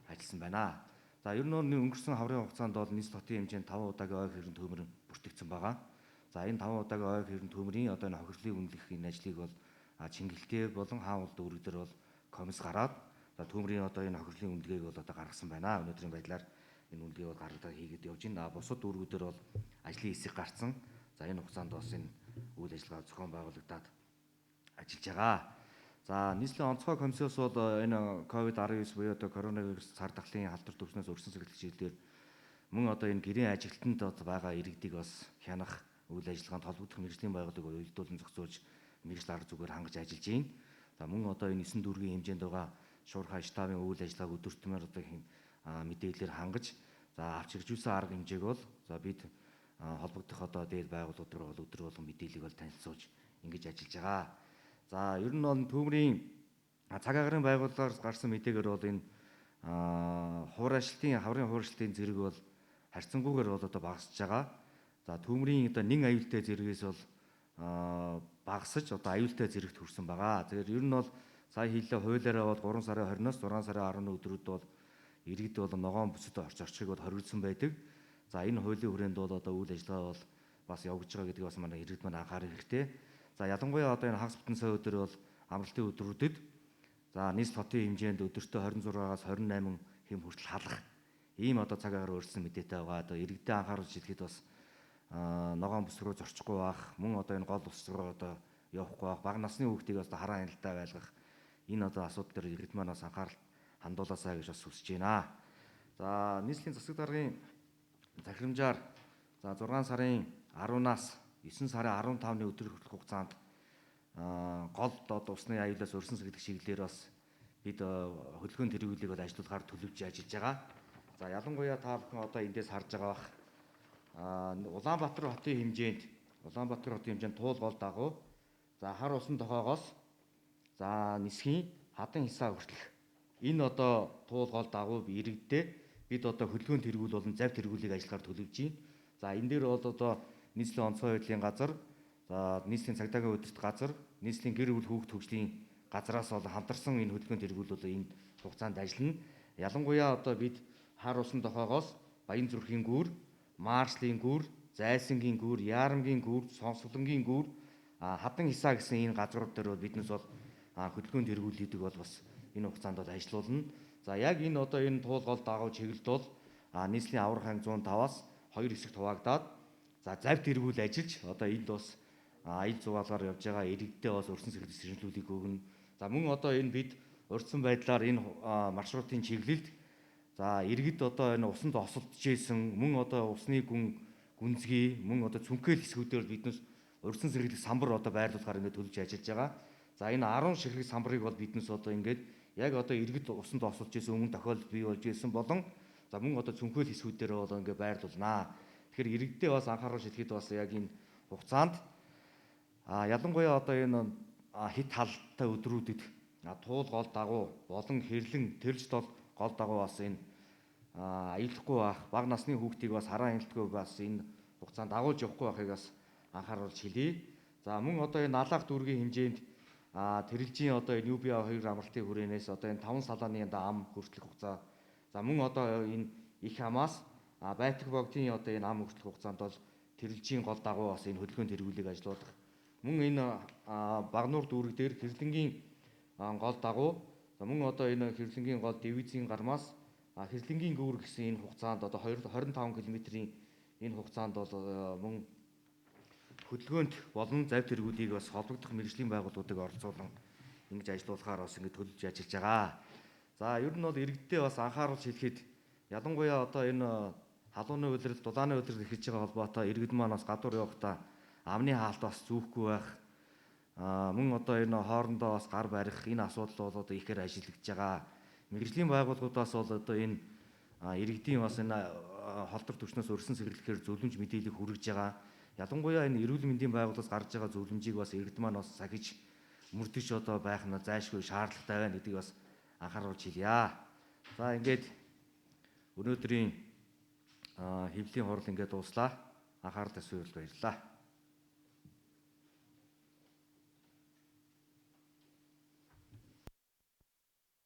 ажилласан байна. За ер нь өнгөрсөн хаврын хугацаанд бол нийслэл хотын хэмжээнд 5 удаагийн ойг хэрэн төмөр бүртгэгдсэн байгаа. За энэ 5 удаагийн ойг хэрэн төмөрийн одоо энэ хохирлыг үнэлэх энэ ажлыг бол Чингэлтэй болон хаан улд үүрэг дээр бол комисс гараад за төмөрийн одоо энэ хохирлын үнэлгээг бол одоо гаргасан байна. Өнөөдрийн байдлаар энэ үнэлгээ бол гаргадаг хийгээд явж байна. Бусад үүргүүдээр бол ажлын хэсэг гарцсан. За энэ хугацаанд бас энэ үйл ажиллагаа зохион байгуулагдаад ажиллаж байгаа. За нийслэлийн онцгой комиссоос бол энэ COVID-19 буюу одоо коронавирус цар тахлын халдвар төвчнөөс өрсөн сэргийлэх чиглэлээр мөн одоо энэ гэрийн ажилтнанд байгаа иргэдийг бас хянах үйл ажиллагаанд холбогдох мэргэжлийн байгууллагыг уялдуулан зохицуулж мэргэжил арга зүгээр хангаж ажиллаж байна. За мөн одоо энэ 9 дүүргийн хэмжээнд байгаа шуурхай штабын үйл ажиллагааг өдөртмөр одоо мэдээлэлээр хангаж за авч хэрэгжүүлсэн арга хэмжээг бол за бид холбогдох одоо дээд байгууллагууд руу бол өдөр болгон мэдээллийг бол танилцуулж ингэж ажиллаж байгаа. За ер нь бол төмөрийн цаг агарын байгууллагаас гарсан мэдээгээр бол энэ хаврын хуурайлтын зэрэг бол харьцангуйгээр бол одоо багасж байгаа. За төмөрийн одоо нэн аюултай зэрэгээс бол багасж одоо аюултай зэрэгт хүрсэн байгаа. Тэгэхээр ер нь бол сая хэллээ хуулиараа бол 3 сарын 20-оос 6 сарын 10 өдрүүд бол иргэд бол ногоон бүсэд орчихыг бол хориглосон байдаг. За энэ хуулийн хүрээнд бол одоо үйл ажиллагаа бол бас явагдаж байгаа гэдгийг бас манай иргэд маань анхаарах хэрэгтэй. За ялангуяа одоо энэ хагас бүтэн сая өдөр бол амралтын өдрүүдэд за нийслэл хотын хэмжээнд өдөртөө 26-аас 28 хэм хүртэл халах ийм одоо цаг агаар өөрчлөсөн мэдээтэй байгаа. Одоо иргэдэд анхааруулж хэлэхэд бас ногоон бүс рүү зорчихгүй байх, мөн одоо энэ гол ус руу одоо явахгүй байх, бага насны хүүхдийг бас хараа хяналтаа байлгах энэ одоо асуудал дээр иргэд маань бас анхаарал хандуулаасаа гэж бас хүсэж байна. За нийслэлийн засаг даргын захирамжаар за 6 сарын 10-наас 9 сарын 15-ны өдөр хүртэлх хугацаанд гол одоо усны аюулаас өрсөн сэргийлэх чиглэлээр бас бид хөдөлгөөний тэргүүлийг бол ажилуулгаар төлөвлөж ажиллаж байгаа. За ялангуяа та бүхэн одоо эндээс харж байгаа бах Улаанбаатар хотын хэмжээнд туул гол дагуу за хар усан тохоогоос за нисхийн хадан хисаа хүртэлх энэ одоо туул гол дагуу иргэдээ бид одоо хөдөлгөөний тэргүүл болон зав тэргүүлийг ажиллагаар төлөвлөж байна. За энэ дээр бол одоо нийслэлийн онцгой байдлын газар, за нийслэлийн цагдаагийн удирдах газар, нийслэлийн гэр бүл хүүхд хөгжлийн газраас бол хамтарсан энэ хөдөлгөөний тэргүүл бол энэ хугацаанд ажиллана. Ялангуяа одоо бид хар усан тохоогоос Баян зүрхийн гүүр, Маршлийн гүүр, Зайсангийн гүүр, Яарамгийн гүүр, Сонсголонгийн гүүр, Хадан хисаа гэсэн энэ газрууд дээр бол биднээс бол хөдөлгөөний тэргүүл хийдэг бол бас энэ хугацаанд бол ажиллуулна. За яг энэ одоо энэ туул гол дагуу чиглэлд бол нийслэлийн аврах ханг 105-аас 2 хэсэгт хуваагдаад за зав тэргүүл ажиллаж одоо энд бас аял зугаалгаар явж байгаа иргэддээ бас өрсөн сэргийлэх сэрэмжлүүлгийг өгнө. За мөн одоо энэ бид урьдчилан байдлаар энэ маршрутын чиглэлд за иргэд одоо энэ усанд осолдож исэн мөн одоо усны гүнзгий мөн одоо цүнхэл хэсгүүдээр биднес урьдчилан сэргийлэх самбар одоо байрлуулахаар ингээд төлөвлөж ажиллаж байгаа. За энэ 10 ширхэг самбарыг бол биднес одоо ингээд яг одоо иргэд усанд осолж исэн өмнө тохиолдол бий болж исэн болон за мөн одоо цүнхэл хэсгүүдээр бол ингээд байрлуулнаа. Тэгэхээр иргэддээ бас анхааруулж хэлэхэд бас яг энэ хугацаанд ялангуяа одоо энэ хит халдтай өдрүүдэд туул гол дагуу болон хэрлэн тэрж гол дагуу бас энэ аюулгүй байх, бага насны хүүхдийг бас хараа хяналтгүй бас энэ хугацаанд дагуулж явахгүй байхыг бас анхааруулж хэлье. За мөн одоо энэ налах дүүргийн хэмжээнд тэрэлжийн одоо энэ UBA 2 амралтын хүрээнээс одоо энэ 5 салааны ам хүртэлх хугацаа. За мөн одоо энэ их амаас байтг богдын одоо энэ ам хүртэлх хугацаанд бол тэрэлжийн гол дагуу бас энэ хөдөлгөөний тэргүүлийг ажиллуулах. Мөн энэ Багнуур дүүрэг дээр хэрлэнгийн гол дагуу. За мөн одоо энэ хэрлэнгийн гол дивизийн гармаас хэрлэнгийн гүүр гэсэн энэ хугацаанд одоо 25 км-ийн энэ хугацаанд бол мөн хөдөлгөөнд болон зав тэргүүдийг бас холбогдох мэргэжлийн байгууллагуудыг оролцуулан ингэж ажиллуулахаар бас ингэ төлөвлөж ажиллаж байгаа. За ер нь бол иргэддээ бас анхааруулж хэлэхэд ялангуяа одоо энэ халууны улирал, дулааны улирал эхэлж байгаа холбоотой иргэд маань бас гадуур явахдаа амны хаалт бас зүүхгүй байх. Мөн одоо энэ хоорондоо бас гар барих энэ асуудал бол одоо ихээр ажиллагдж байгаа. Мэргэжлийн байгууллагуудаас бол одоо энэ иргэдийн бас энэ холдор түвшнээс өрсөн сэргийлэхээр зөвлөмж мэдээлэл хүргэж байгаа. Ялангуяа энэ эрүүл мэндийн байгууллагаас гарч байгаа зөвлөмжийг бас иргэд маань бас сахиж мөрдөж одоо байх нь зайлшгүй шаардлагатай байна гэдгийг бас анхааруулж хэлье. За ингээд өнөөдрийн хэвлэлийн хурал ингээд дууслаа. Анхаарал тавьсан баярлалаа.